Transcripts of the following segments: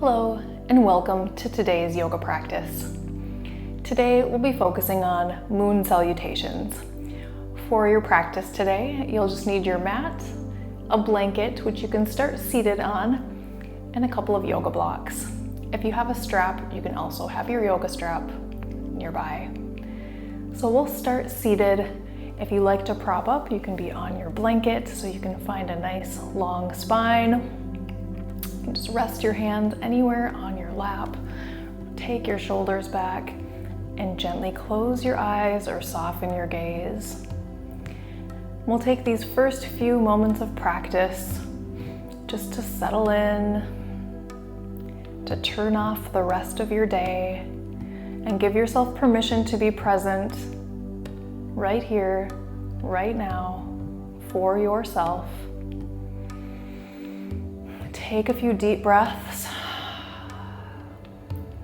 Hello and welcome to today's yoga practice. Today we'll be focusing on moon salutations. For your practice today, you'll just need your mat, a blanket which you can start seated on, and a couple of yoga blocks. If you have a strap, you can also have your yoga strap nearby. So we'll start seated. If you like to prop up, you can be on your blanket so you can find a nice long spine. You can just rest your hands anywhere on your lap. Take your shoulders back and gently close your eyes or soften your gaze. We'll take these first few moments of practice just to settle in, to turn off the rest of your day and give yourself permission to be present right here, right now, for yourself. Take a few deep breaths,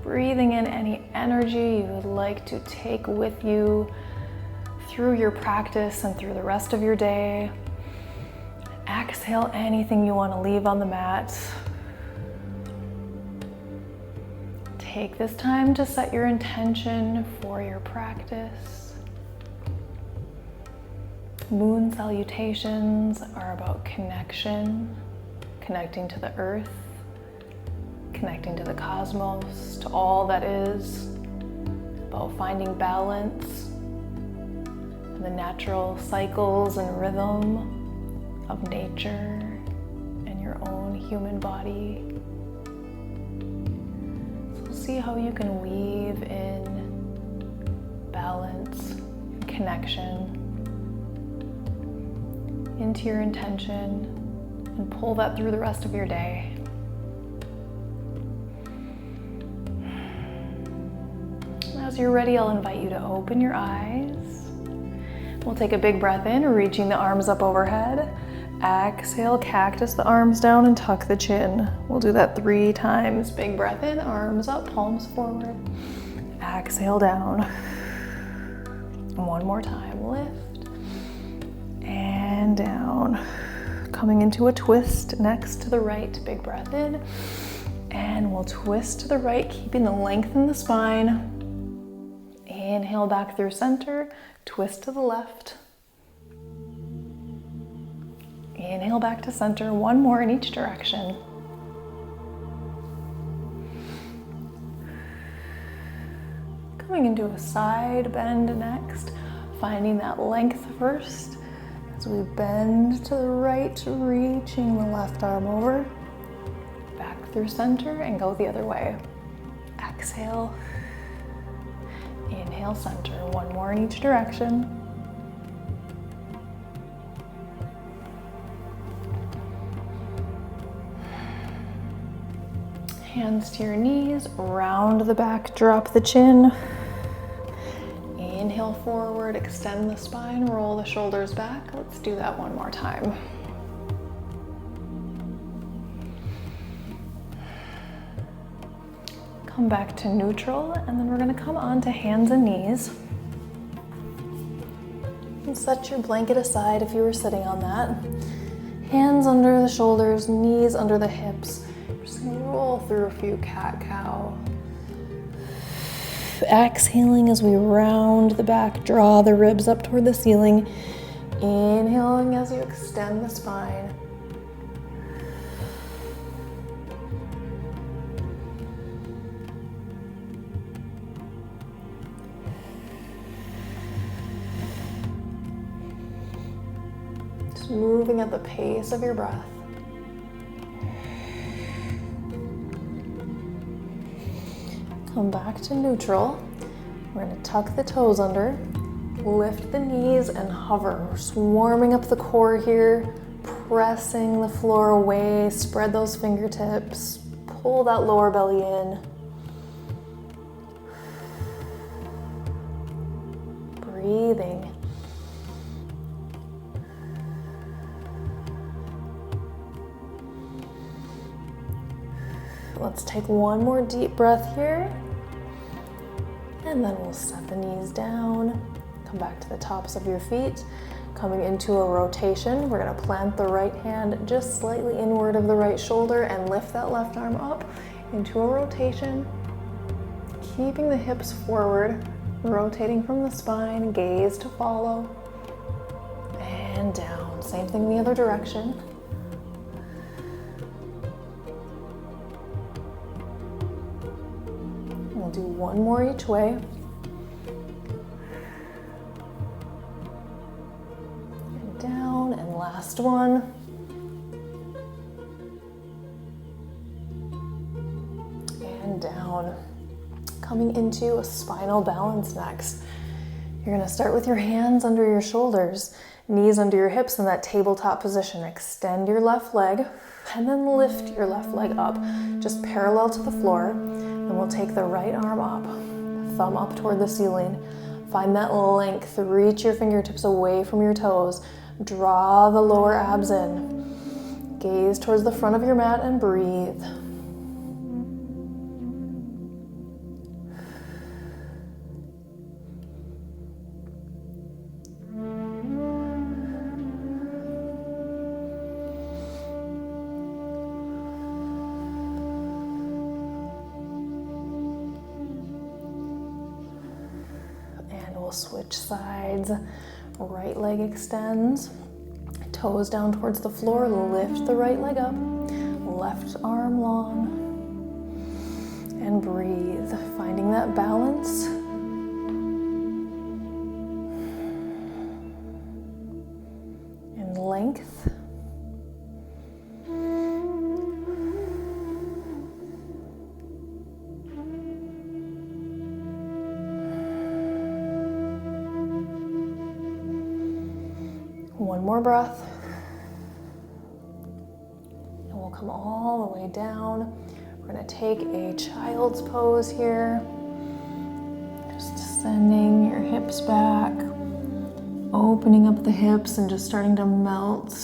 breathing in any energy you would like to take with you through your practice and through the rest of your day. Exhale anything you want to leave on the mat. Take this time to set your intention for your practice. Moon salutations are about connection. Connecting to the earth, connecting to the cosmos, to all that is, about finding balance in the natural cycles and rhythm of nature and your own human body. So see how you can weave in balance, connection into your intention, and pull that through the rest of your day. As you're ready, I'll invite you to open your eyes. We'll take a big breath in, reaching the arms up overhead. Exhale, cactus the arms down and tuck the chin. We'll do that 3 times. Big breath in, arms up, palms forward. Exhale down. And one more time, lift and down. Coming into a twist next to the right. Big breath in. And we'll twist to the right, keeping the length in the spine. Inhale back through center. Twist to the left. Inhale back to center. One more in each direction. Coming into a side bend next. Finding that length first. As we bend to the right, reaching the left arm over, back through center and go the other way. Exhale, inhale, center. One more in each direction. Hands to your knees, round the back, drop the chin. Inhale forward, extend the spine, roll the shoulders back. Let's do that one more time. Come back to neutral, and then we're going to come on to hands and knees. And set your blanket aside if you were sitting on that. Hands under the shoulders, knees under the hips. We're just going to roll through a few cat-cow. Exhaling as we round the back, draw the ribs up toward the ceiling. Inhaling as you extend the spine. Just moving at the pace of your breath. Come back to neutral. We're going to tuck the toes under, lift the knees and hover. We're just warming up the core here, pressing the floor away, spread those fingertips, pull that lower belly in. Breathing. Let's take one more deep breath here. And then we'll set the knees down, come back to the tops of your feet, Coming into a rotation, we're gonna plant the right hand just slightly inward of the right shoulder and lift that left arm up into a rotation, keeping the hips forward, rotating from the spine, gaze to follow, and down. Same thing the other direction. We'll do one more each way. And down, and last one. And down. Coming into a spinal balance next. You're gonna start with your hands under your shoulders, knees under your hips in that tabletop position. Extend your left leg and then lift your left leg up, just parallel to the floor. And we'll take the right arm up, thumb up toward the ceiling. Find that length, reach your fingertips away from your toes. Draw the lower abs in. Gaze towards the front of your mat and breathe. We'll switch sides. Right leg extends, toes down towards the floor, lift the right leg up, left arm long, and breathe, finding that balance. And length. One more breath. And we'll come all the way down. We're going to take a child's pose here. Just sending your hips back, opening up the hips and just starting to melt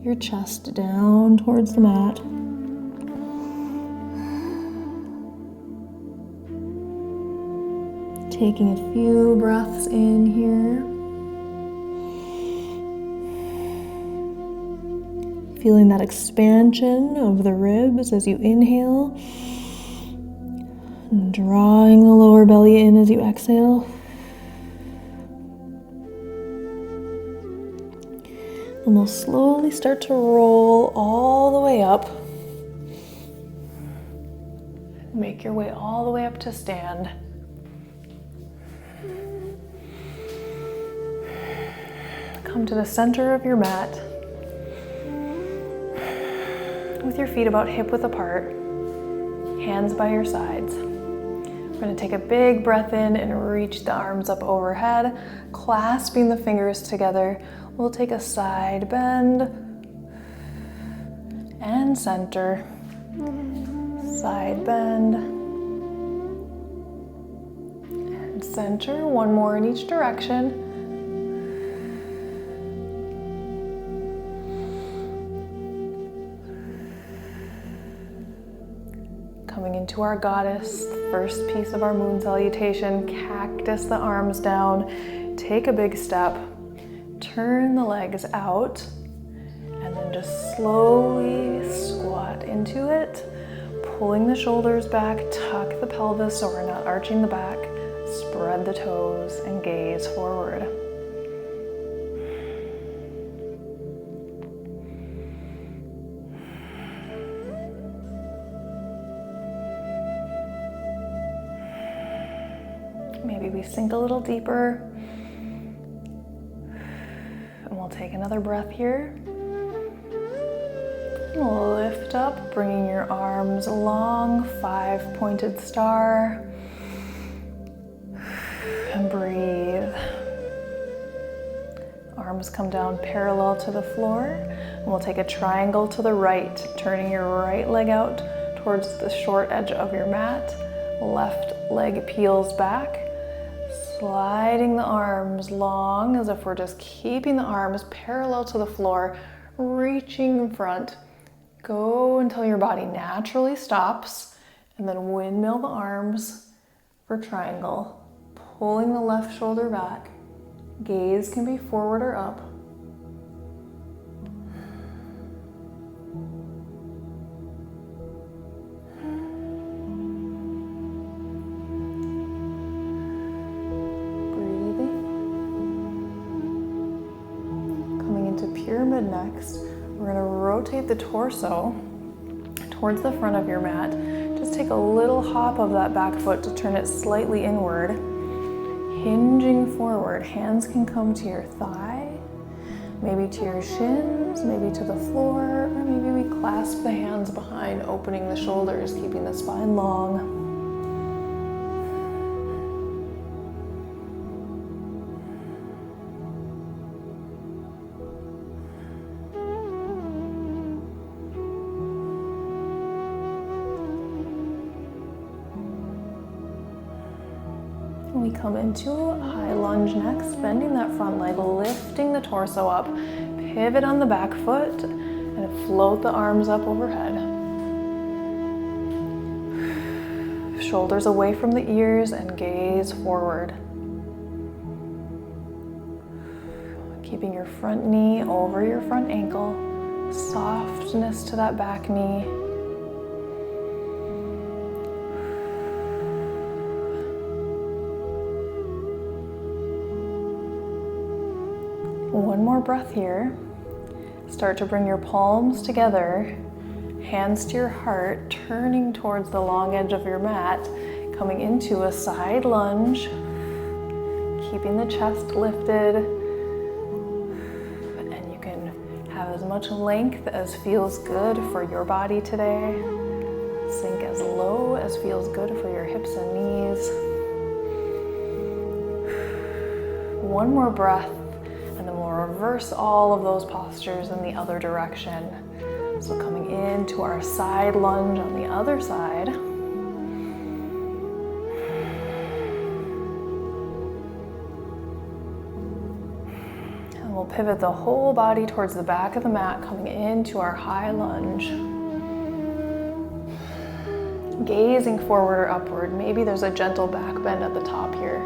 your chest down towards the mat. Taking a few breaths in here. Feeling that expansion of the ribs as you inhale. And drawing the lower belly in as you exhale. And we'll slowly start to roll all the way up. Make your way all the way up to stand. Come to the center of your mat. With your feet about hip width apart, hands by your sides. We're going to take a big breath in and reach the arms up overhead, clasping the fingers together. We'll take a side bend and center, side bend and center. One more in each direction. Coming into our goddess, the first piece of our moon salutation, cactus the arms down, take a big step, turn the legs out, and then just slowly squat into it, pulling the shoulders back, tuck the pelvis so we're not arching the back, spread the toes, and gaze forward. Maybe we sink a little deeper. And we'll take another breath here. We'll lift up, bringing your arms long, 5-pointed star. And breathe. Arms come down parallel to the floor. And we'll take a triangle to the right, turning your right leg out towards the short edge of your mat. Left leg peels back. Sliding the arms long as if we're just keeping the arms parallel to the floor, reaching in front. Go until your body naturally stops, and then windmill the arms for triangle. Pulling the left shoulder back. Gaze can be forward or up. into pyramid next. We're gonna rotate the torso towards the front of your mat. Just take a little hop of that back foot to turn it slightly inward. Hinging forward, hands can come to your thigh, maybe to your shins, maybe to the floor, or maybe we clasp the hands behind, opening the shoulders, keeping the spine long. We come into a high lunge next, bending that front leg, lifting the torso up, pivot on the back foot, and float the arms up overhead. Shoulders away from the ears and gaze forward. Keeping your front knee over your front ankle, softness to that back knee. One more breath here. Start to bring your palms together, hands to your heart, turning towards the long edge of your mat, coming into a side lunge, keeping the chest lifted, and you can have as much length as feels good for your body today. Sink as low as feels good for your hips and knees. One more breath. Reverse all of those postures in the other direction. So coming into our side lunge on the other side. And we'll pivot the whole body towards the back of the mat, coming into our high lunge. Gazing forward or upward. Maybe there's a gentle back bend at the top here.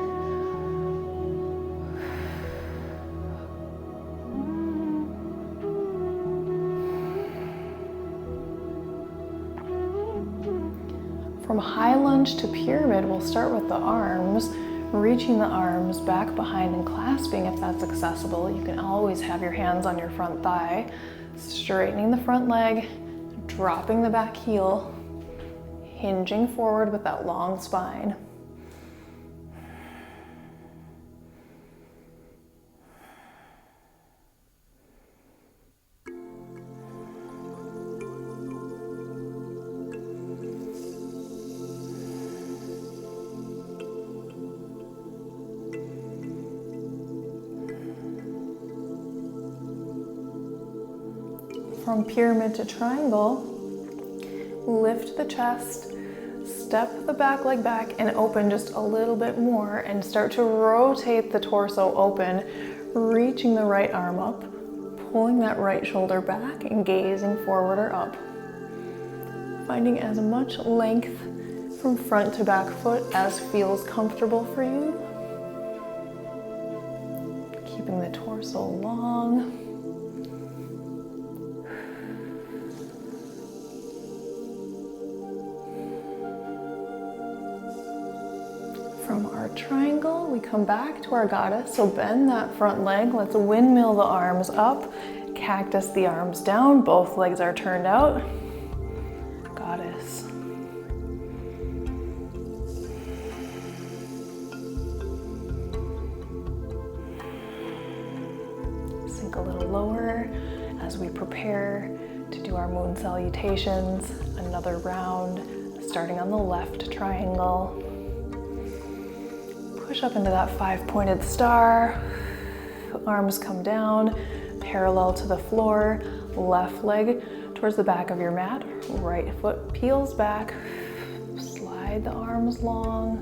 From high lunge to pyramid, we'll start with the arms, reaching the arms back behind and clasping if that's accessible. You can always have your hands on your front thigh, straightening the front leg, dropping the back heel, hinging forward with that long spine. From pyramid to triangle, lift the chest, step the back leg back and open just a little bit more and start to rotate the torso open, reaching the right arm up, pulling that right shoulder back and gazing forward or up. Finding as much length from front to back foot as feels comfortable for you. Keeping the torso long. From our triangle, we come back to our goddess. So bend that front leg. Let's windmill the arms up. Cactus the arms down. Both legs are turned out. Goddess. Sink a little lower as we prepare to do our moon salutations. Another round, starting on the left triangle. Push up into that 5-pointed star. Arms come down, parallel to the floor. Left leg towards the back of your mat. Right foot peels back. Slide the arms long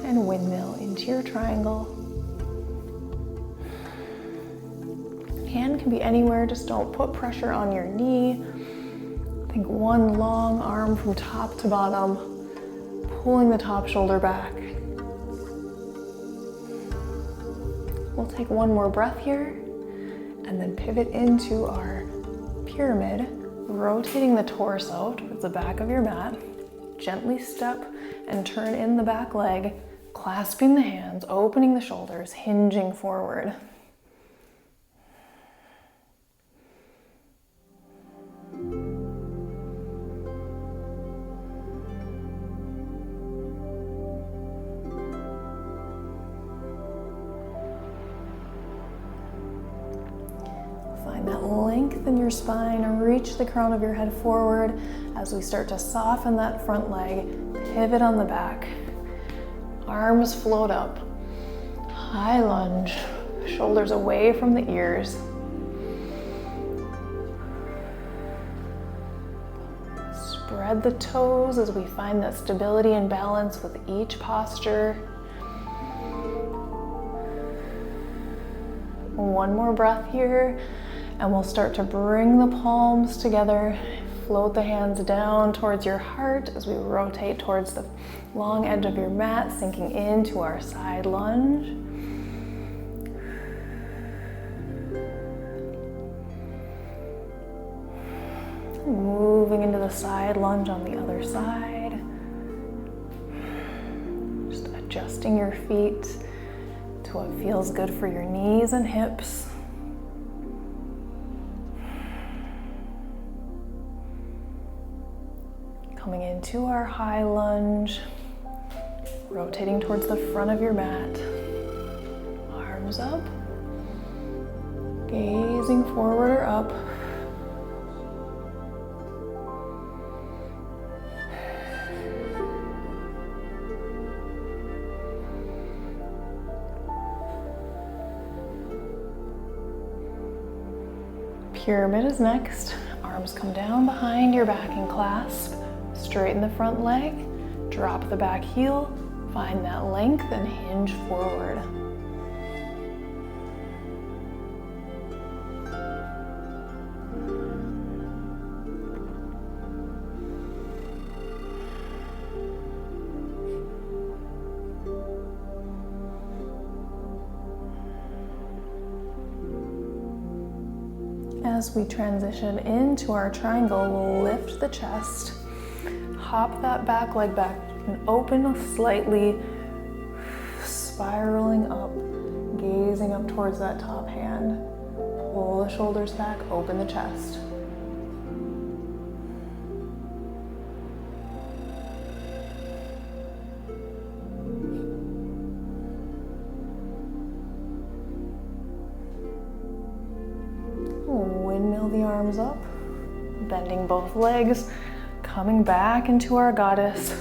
and windmill into your triangle. Hand can be anywhere, just don't put pressure on your knee. Think one long arm from top to bottom, pulling the top shoulder back. We'll take one more breath here and then pivot into our pyramid, rotating the torso towards the back of your mat. Gently step and turn in the back leg, clasping the hands, opening the shoulders, hinging forward. Find that length in your spine, reach the crown of your head forward as we start to soften that front leg, pivot on the back. Arms float up, high lunge, shoulders away from the ears. Spread the toes as we find that stability and balance with each posture. One more breath here, and we'll start to bring the palms together. Float the hands down towards your heart as we rotate towards the long edge of your mat, sinking into our side lunge. Moving into the side lunge on the other side. Just adjusting your feet to what feels good for your knees and hips. Coming into our high lunge, rotating towards the front of your mat. Arms up, gazing forward or up. Pyramid is next. Arms come down behind your back and clasp. Straighten the front leg, drop the back heel, find that length and hinge forward. As we transition into our triangle, we'll lift the chest, hop that back leg back and open slightly, spiraling up, gazing up towards that top hand. Pull the shoulders back, open the chest. Windmill the arms up, bending both legs, coming back into our goddess.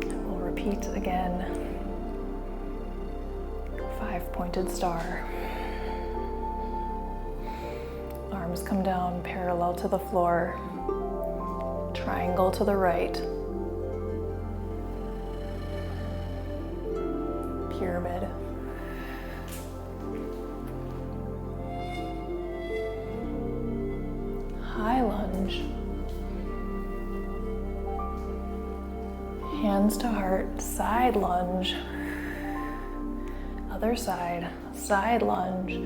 And we'll repeat again. 5-pointed star. Arms come down parallel to the floor. Triangle to the right. Pyramid. High lunge. Hands to heart, side lunge. Other side, side lunge.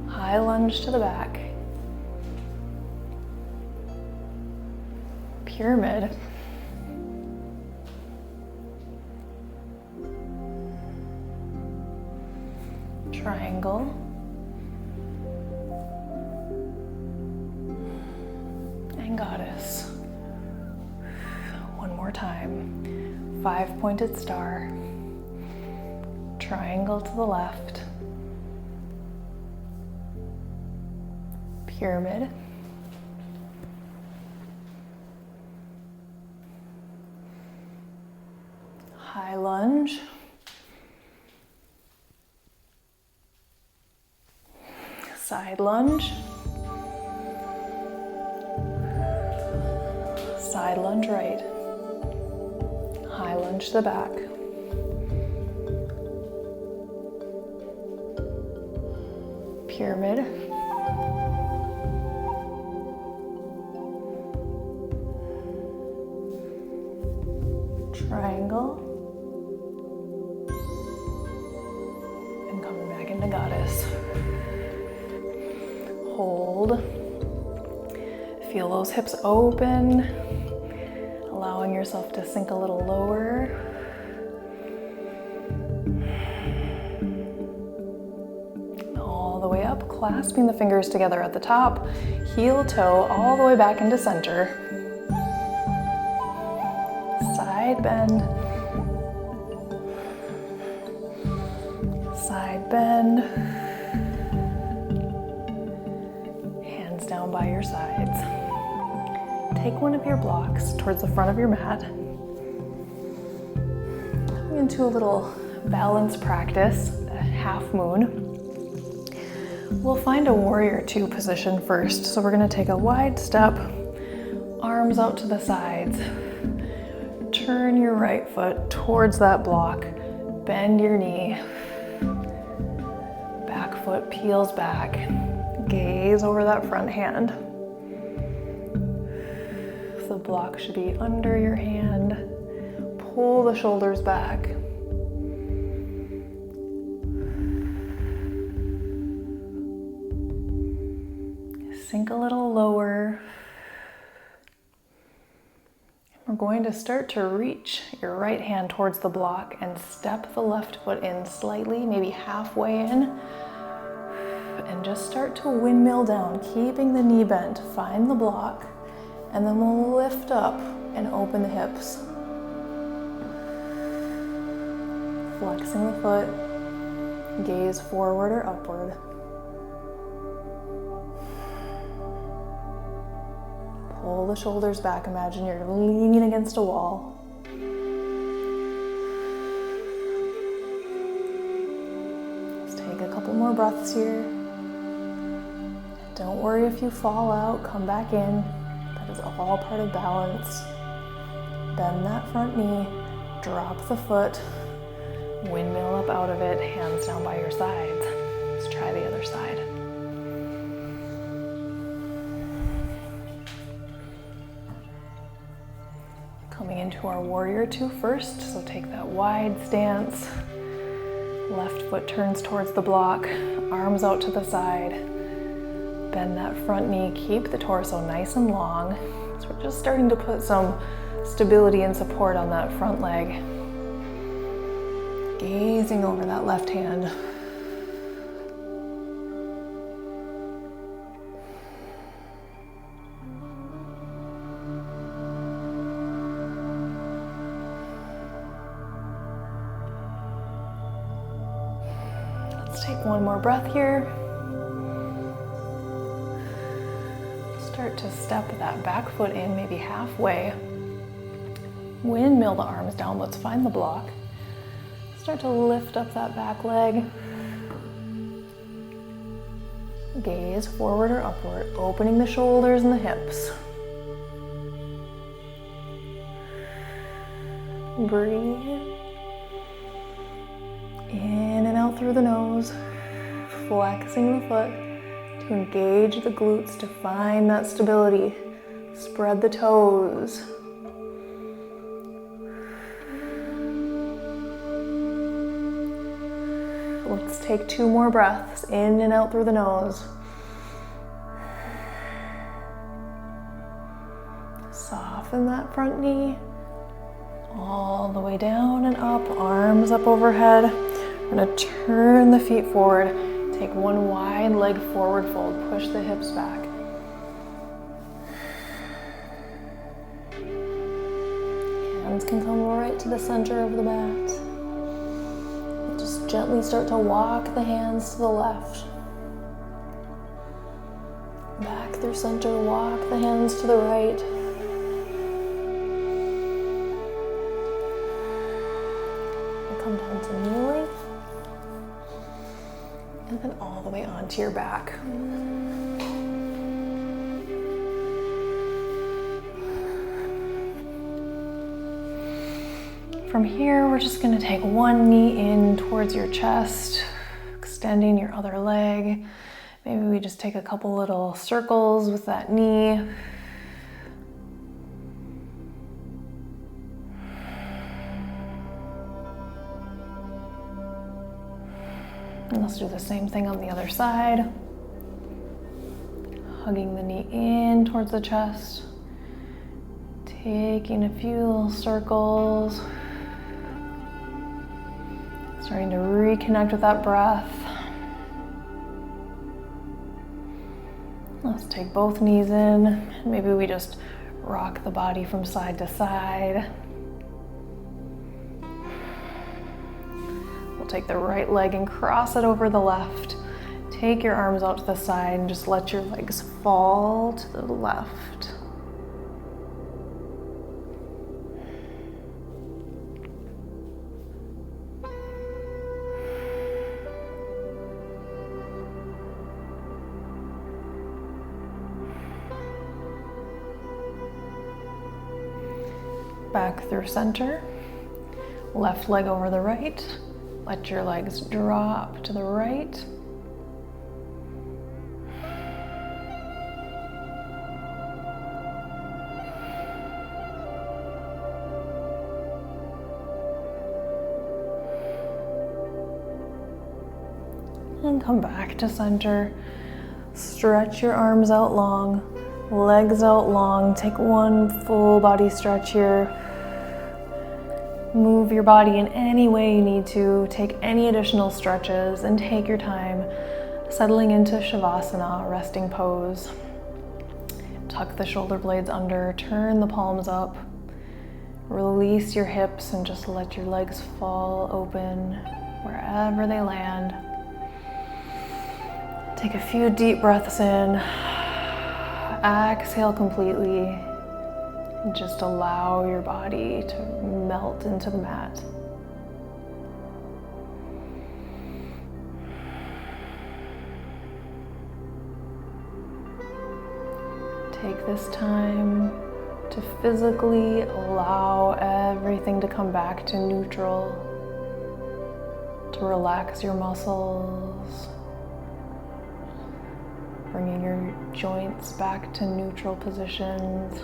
High lunge to the back. Pyramid. Triangle. And goddess. One more time. 5-pointed star. Triangle to the left. Pyramid. High lunge. Side lunge. Side lunge right. High lunge to the back. Pyramid. Triangle. And coming back into goddess. Hold. Feel those hips open, allowing yourself to sink a little lower. All the way up, clasping the fingers together at the top, heel toe all the way back into center. Side bend. Side bend. Hands down by your sides. Take one of your blocks towards the front of your mat. Into a little balance practice, a half moon. We'll find a warrior two position first. So we're gonna take a wide step, arms out to the sides. Turn your right foot towards that block. Bend your knee. Back foot peels back. Gaze over that front hand. The block should be under your hand. Pull the shoulders back. Sink a little lower. We're going to start to reach your right hand towards the block and step the left foot in slightly, maybe halfway in. And just start to windmill down, keeping the knee bent. Find the block, and then we'll lift up and open the hips. Flexing the foot, gaze forward or upward. Pull the shoulders back, imagine you're leaning against a wall. Let's take a couple more breaths here. Don't worry if you fall out, come back in. That is all part of balance. Bend that front knee, drop the foot, windmill up out of it, hands down by your sides. Let's try the other side. Coming into our warrior two first, so take that wide stance. Left foot turns towards the block, arms out to the side. Bend that front knee, keep the torso nice and long. So we're just starting to put some stability and support on that front leg. Gazing over that left hand. Let's take one more breath here. Start to step that back foot in, maybe halfway. Windmill the arms down, let's find the block. Start to lift up that back leg. Gaze forward or upward, opening the shoulders and the hips. Breathe. In and out through the nose, flexing the foot to engage the glutes to find that stability. Spread the toes. Let's take two more breaths, in and out through the nose. Soften that front knee, all the way down and up, arms up overhead. We're gonna turn the feet forward, take one wide leg forward fold, push the hips back. Hands can come right to the center of the mat. Just gently start to walk the hands to the left. Back through center, walk the hands to the right. And come down to kneeling. And then all the way onto your back. From here, we're just gonna take one knee in towards your chest, extending your other leg. Maybe we just take a couple little circles with that knee. And let's do the same thing on the other side. Hugging the knee in towards the chest. Taking a few little circles. Starting to reconnect with that breath. Let's take both knees in. Maybe we just rock the body from side to side. We'll take the right leg and cross it over the left. Take your arms out to the side and just let your legs fall to the left. Back through center, left leg over the right. Let your legs drop to the right. And come back to center. Stretch your arms out long, legs out long. Take one full body stretch here. Move your body in any way you need to. Take any additional stretches and take your time settling into Shavasana, resting pose. Tuck the shoulder blades under, turn the palms up. Release your hips and just let your legs fall open wherever they land. Take a few deep breaths in. Exhale completely. And just allow your body to melt into the mat. Take this time to physically allow everything to come back to neutral, to relax your muscles, bringing your joints back to neutral positions.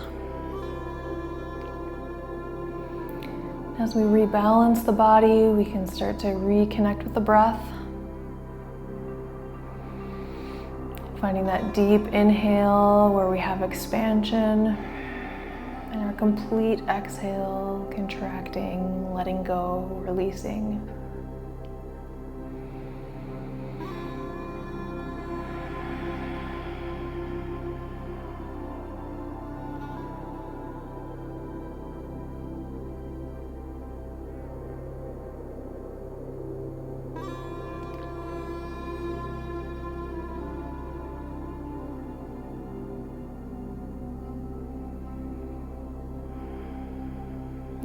As we rebalance the body, we can start to reconnect with the breath. Finding that deep inhale where we have expansion, and our complete exhale, contracting, letting go, releasing.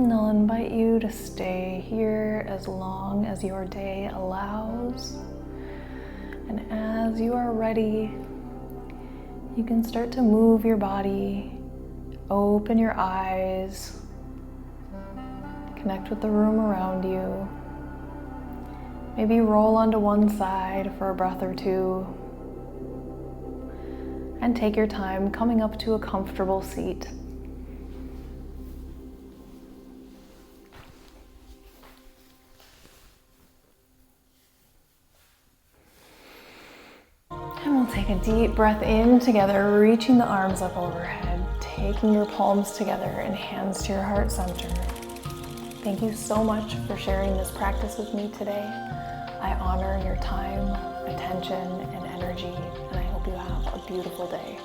And I'll invite you to stay here as long as your day allows. And as you are ready, you can start to move your body, open your eyes, connect with the room around you. Maybe roll onto one side for a breath or two. And take your time coming up to a comfortable seat. And we'll take a deep breath in together, reaching the arms up overhead, taking your palms together and hands to your heart center. Thank you so much for sharing this practice with me today. I honor your time, attention, and energy, and I hope you have a beautiful day.